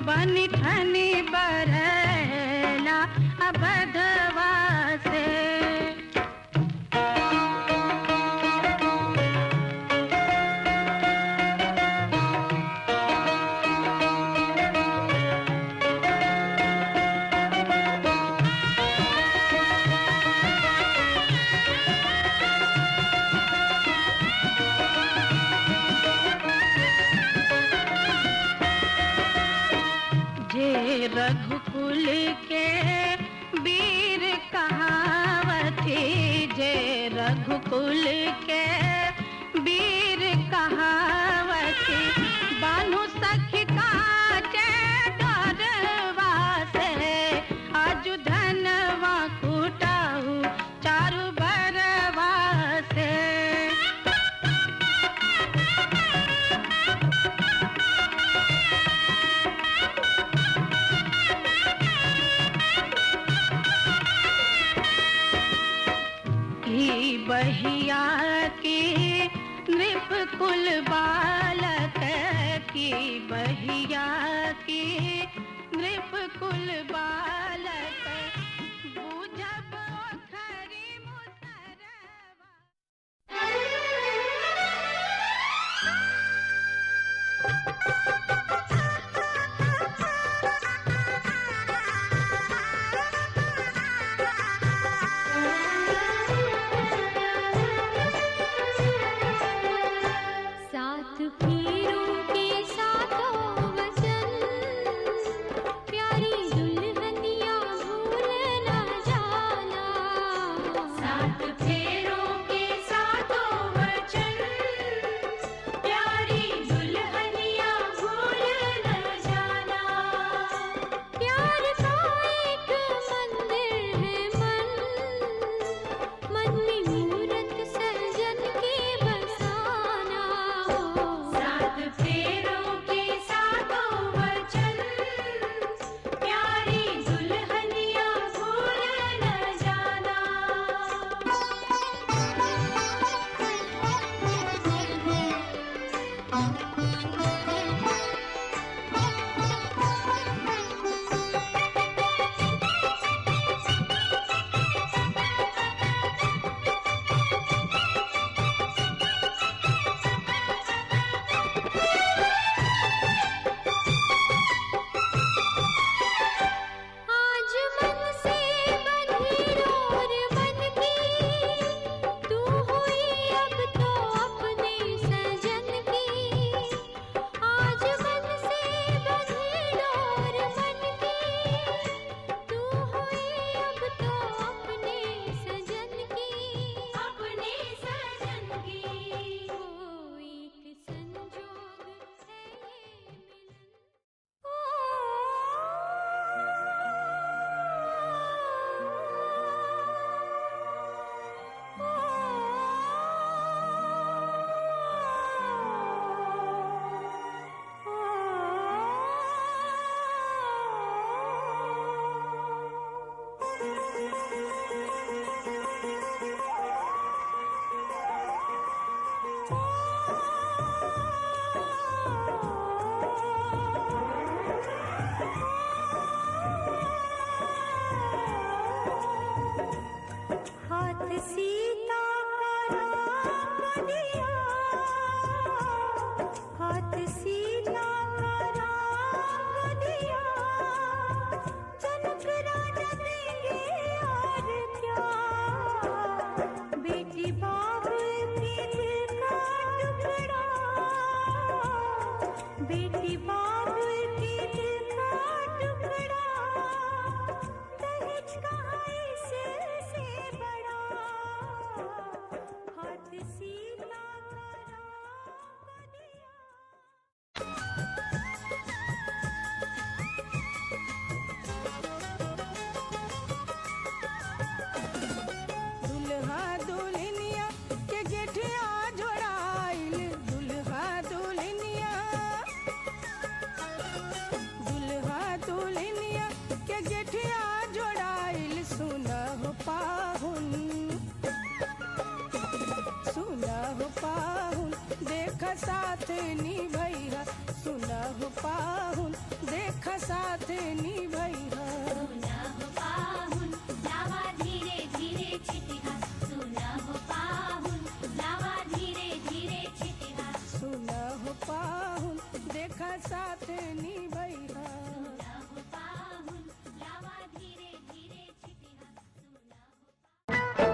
बनी ठनी बरला अबधवा से। रघुकुल के वीर कहावती, जय रघुकुल के वीर कहावती, बानु सखी काचे डरवा से, आजु धनवा कुटाऊ चारु बरवा से। बहिया की नृप कुल बालक की, बहिया की नृप कुल बालक, बूझब खरी मुसरवा। साथ पीरों के साथों वचन साथ निभैहा। सुना हो पाहुन लावा धीरे धीरे छिटिहा, सुना हो पाहुन लावा धीरे धीरे छिटिहा, सुना हो पाहुन देखा साथ निभैहा। सुना हो पाहुन लावा धीरे धीरे छिटिहा, सुना हो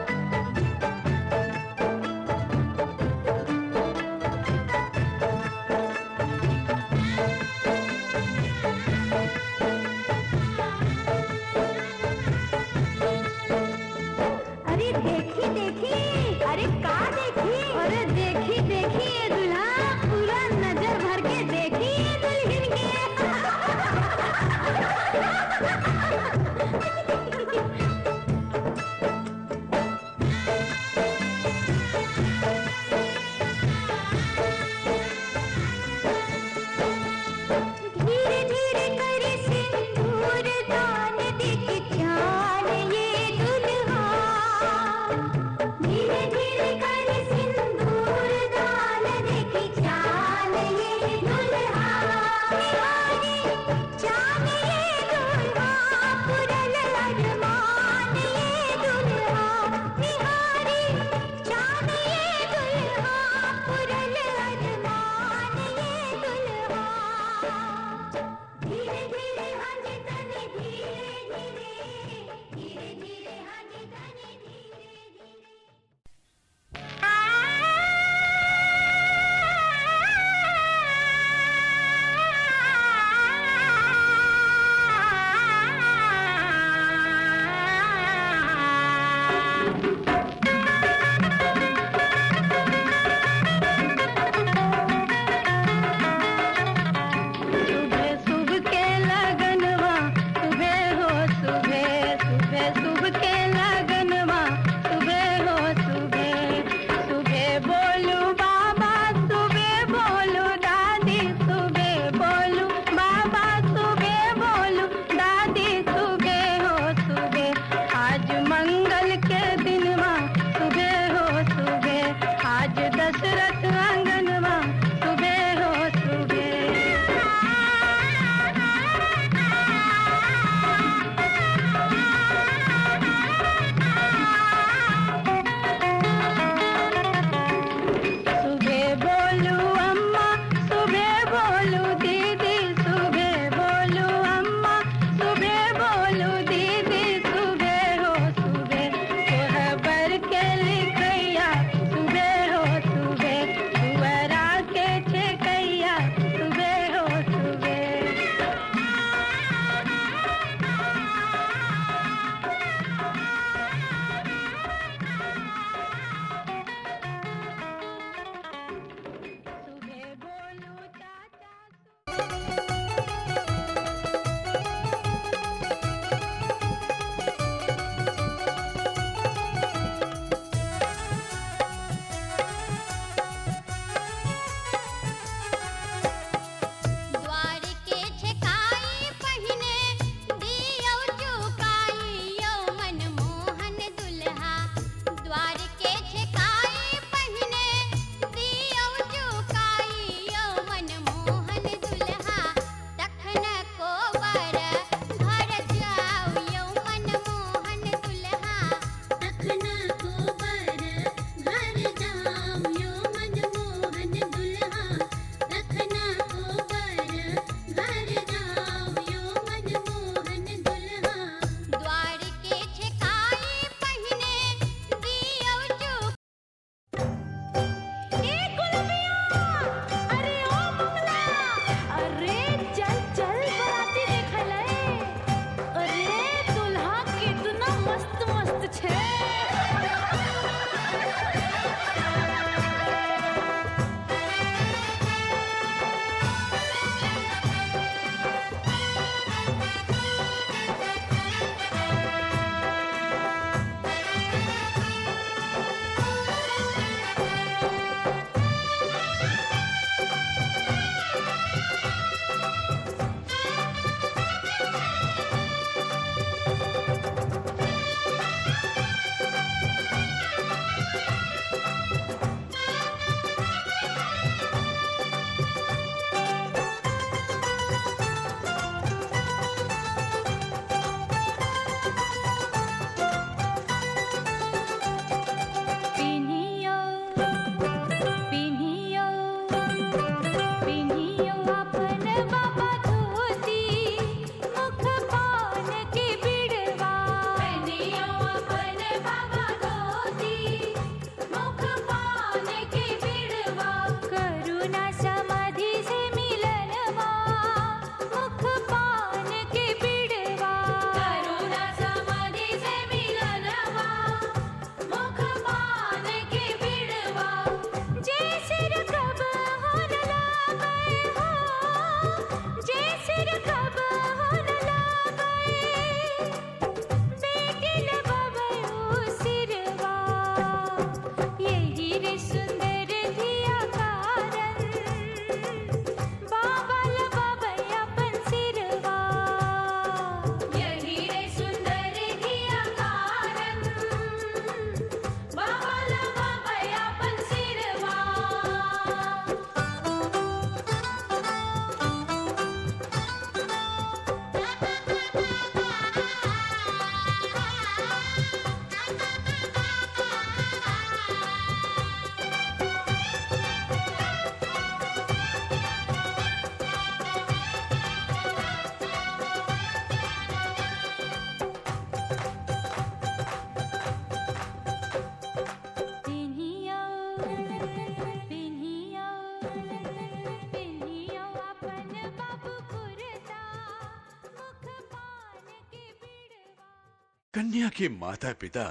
कन्या के माता पिता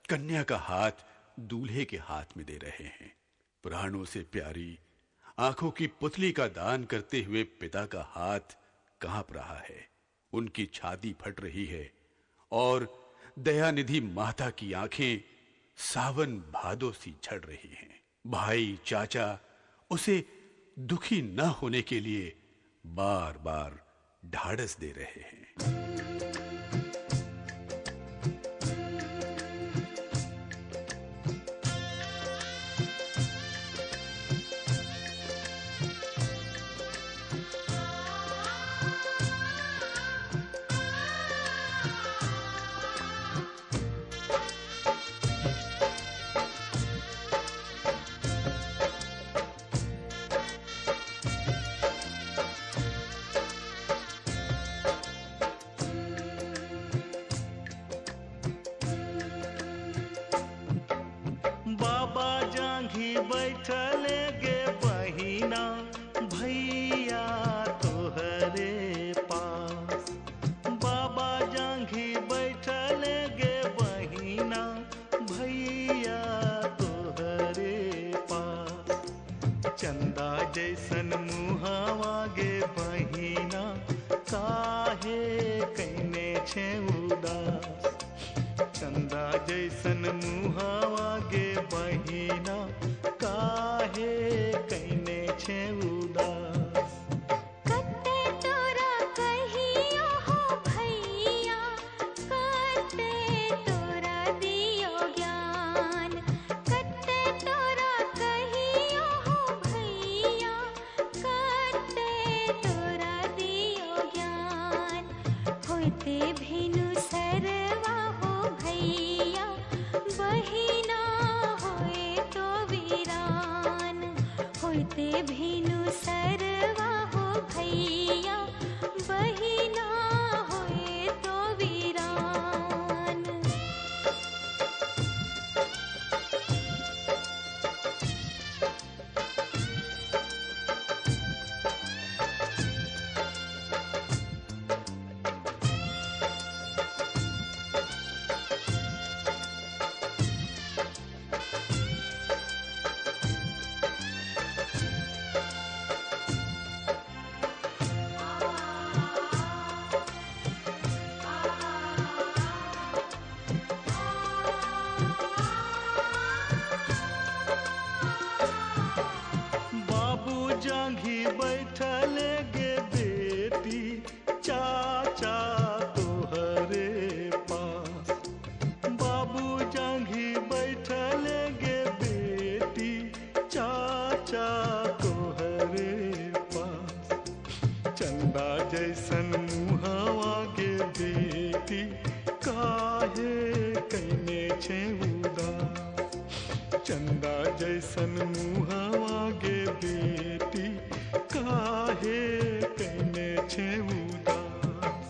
कन्या का हाथ दूल्हे के हाथ में दे रहे हैं। प्राणों से प्यारी आंखों की पुतली का दान करते हुए पिता का हाथ कांप रहा है। उनकी छाती फट रही है और दयानिधि माता की आंखें सावन भादों सी झड़ रही हैं। भाई चाचा उसे दुखी न होने के लिए बार बार ढाढ़स दे रहे हैं। बाबा जांघी बैठल गे बहिना भैया तोहरे पास। बाबा जांघी बैठल गे बहिना भैया तोहरे पास। चंदा जैसन मुहावा गे बहिना काहे कैने छे उदास। चंदा जैसन मुहावा गे बहिना काहे कैने छे उदास। कते तोरा कहियो हो भैया, कते तोरा दियो ज्ञान। कते तोरा कहियो हो भैया, कते तोरा दियो ज्ञान। होते भेनु सरवा हो भैया, बहिना होए तो वीरान। होते भेनु सरवा हो भैया, बहिना होए तो वीरान। बाबू जांघी बैठल गे बेटी चाचा तोहरे पास। बाबू जांघी बैठल गे बेटी चाचा तोहरे पास। चंदा जैसन मुहावा गे बेटी काहे कैने छे उदास। चंदा जैसन मुहावा गे बेटी काहे कैने छे उदास।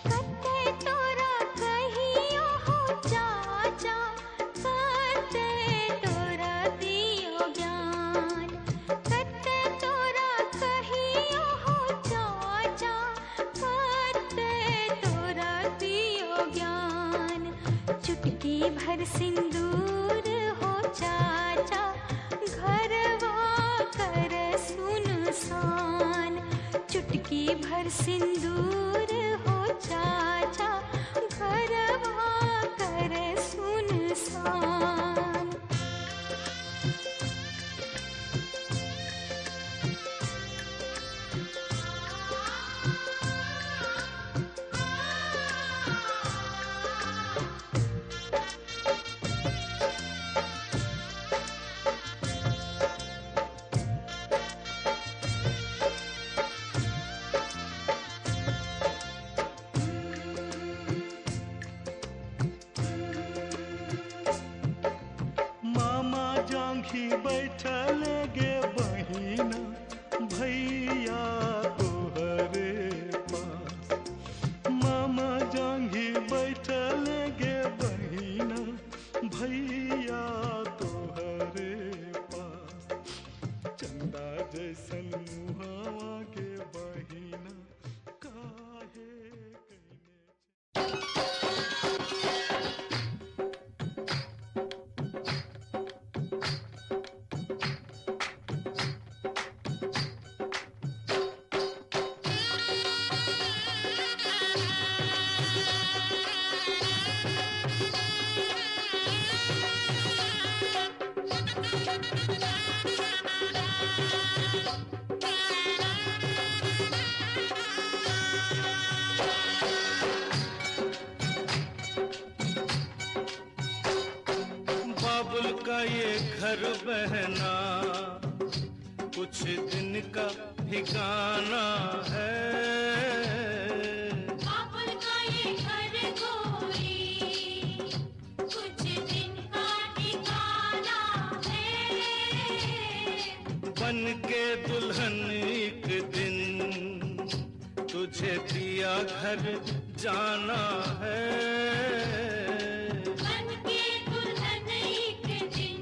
कते तोरा कहियो हो चाचा, कते तोरा दियो ज्ञान। कते तोरा कहियो हो चाचा, कते तोरा दियो ज्ञान। चुटकी भर सिंदूर हो चाचा, घरवा कर सुनसान। चुटकी भर सिंदूर हो चाचा, घरवा कर सुनसान। का ये घर बहना कुछ दिन का ठिकाना है। बाबुल का ये घर गोरी कुछ दिन का ठिकाना है। बन के दुल्हन एक दिन तुझे पिया घर जाना है। बन के दुल्हन एक दिन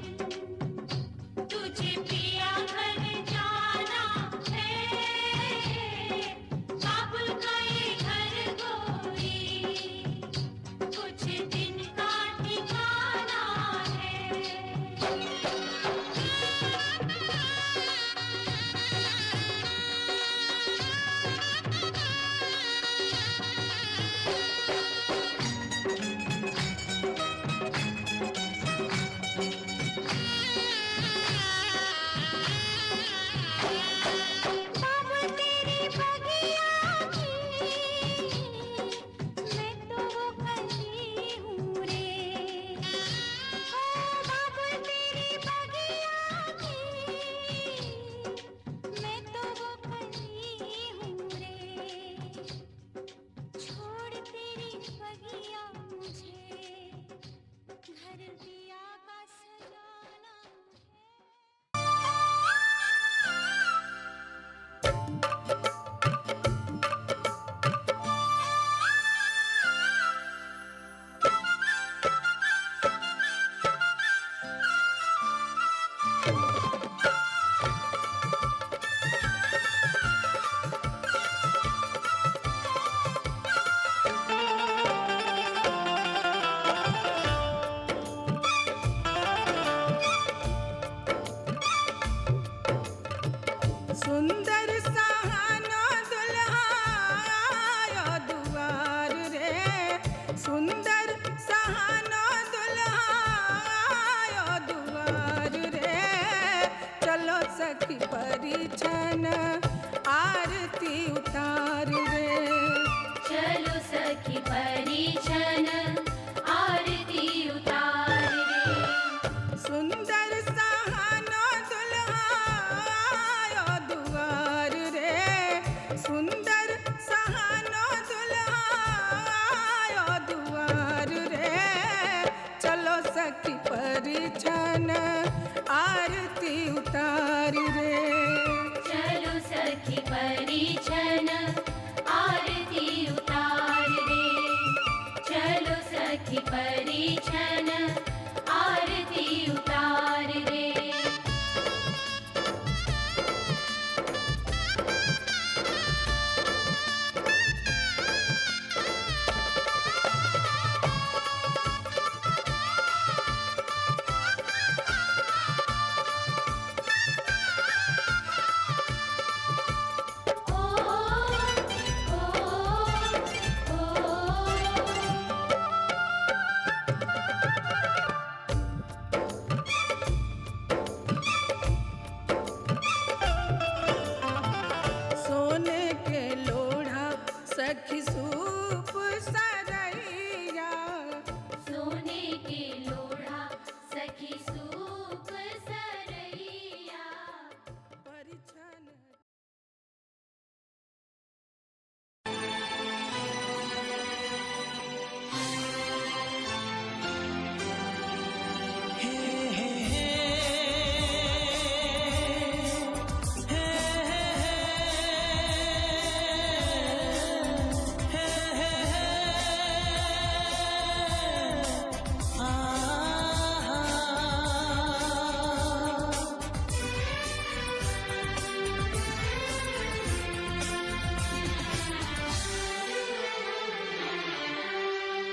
तुझे पिया घर जाना है। बाबुल का ये घर गोरी कुछ दिन का ठिकाना है। बाबुल तेरी बगिया की मैं तो वो कली हूँ रे। ओ बाबुल तेरी बगिया की मैं तो वो कली हूँ रे। छोड़ तेरी बगिया मुझे घर दिया का सजाना है। सुंदर सहानो दुल्हा आयो दुआर रे। सुंदर सहानो दुल्हा आयो दुआर रे। चलो सखी परिछन आरती उतार रे। चलो सखी परिछन आरती उतार रे। सुंदर सहानो दुल्हा आयो दुआर रे। सुंदर सहानो दुल्हा आयो दुआर रे। चलो सखी परिछन आरती उतार रे। चलो सखी परिछन आरती उतार रे। चलो सखी परिछन आरती उतार रे। सोने के लोढ़ा सखी सूप सरैया। सोने के लोढ़ा सखी सूप सरैया। परिछन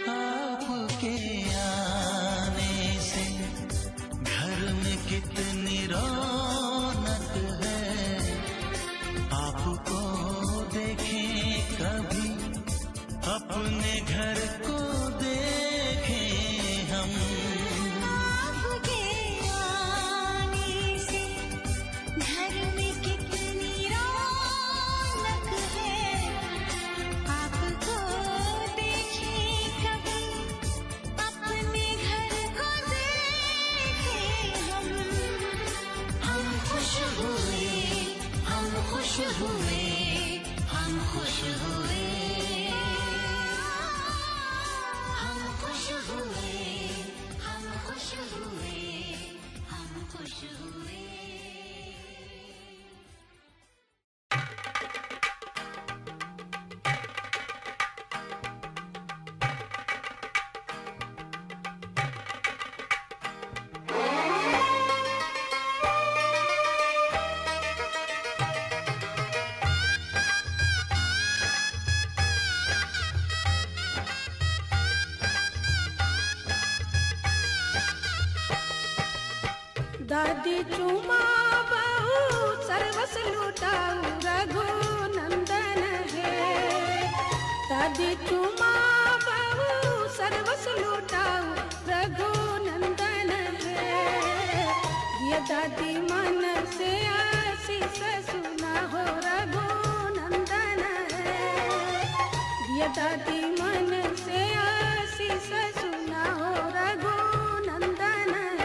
आपके आने से घर में कितनी रौनक है। आपको देखें कभी अपने घर को देखें हम। आपके आने से घर में कितनी रौनक है। आपको देखें कभी अपने घर को देखें दादी चुमा बहु सर्वस लुटाऊ रघुनंदन है। दादी चुमा बहु सर्वस लुटाऊ रघुनंदन है। ये दादी मन से आशीष सुना हो रघुनंदन है। ये दादी मन से आशीष सुना हो रघुनंदन है।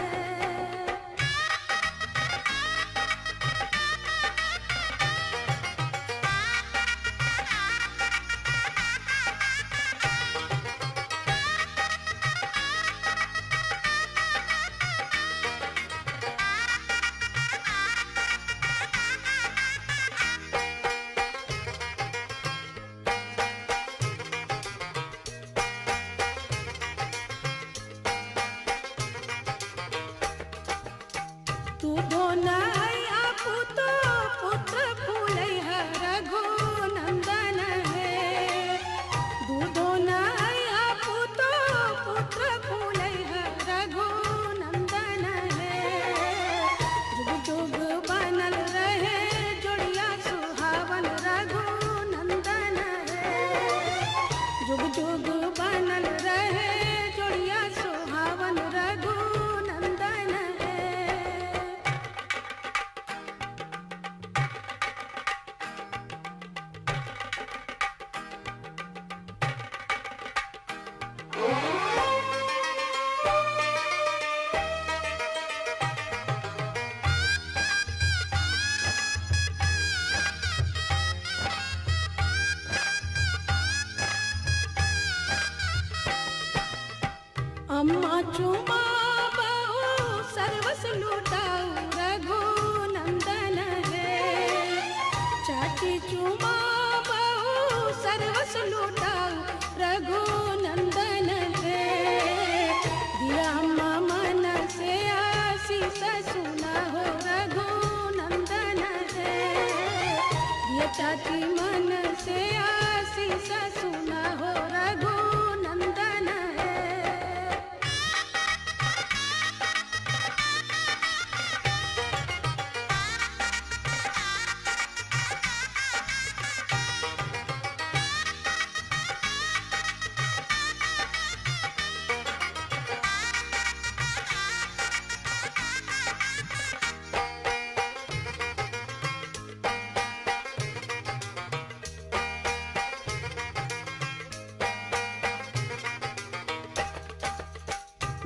तू धोनाई आपू तो पुत्र फूलै है रघुनंदन है। दूधो नाई आपू तो पुत्र फूलै है रघुनंदन है। जुग जुग बनल रहे जोड़िया सुहावन रघुनंदन है। जुग जुग बनल रहे जोड़िया सुहावन रघुनंदन है। अम्मा चुमा बहु सर्वस लुटाऊ रघुनंदन है। चाची चुमा बहु सर्वस लुटाऊ रघुनंदन है। दिया अम्मा मन से आशीष सुना हो रघुनंदन है। दिया चाची मन से आशीष सुना हो रघुनंदन है।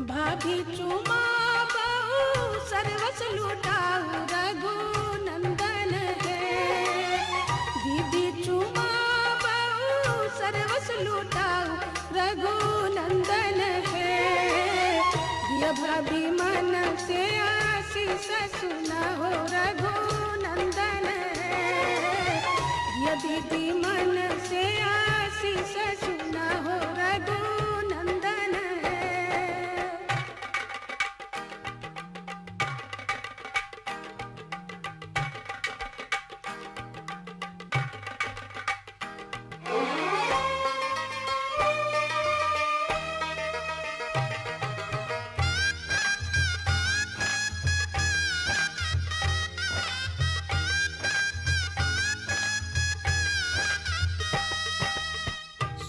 भाभी चुमा बहु सर्वस लुटाऊ रघुनंदन है। दीदी चुमा बहु सर्वस लुटाऊ रघुनंदन है। दिया भाभी मन से आशीष सुना हो रघुनंदन है। दिया दीदी मन से आशीष सुना हो रघुनंदन है।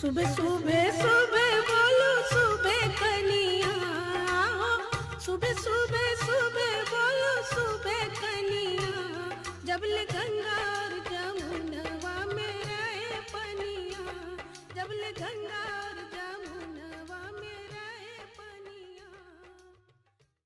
सुबह सुबह सुबह बोलो सुबह कनिया। सुबह सुबह सुबह बोलो सुबह कनिया। जब ले गंगा और जमुनवा में रहे पनिया। जब ले गंगा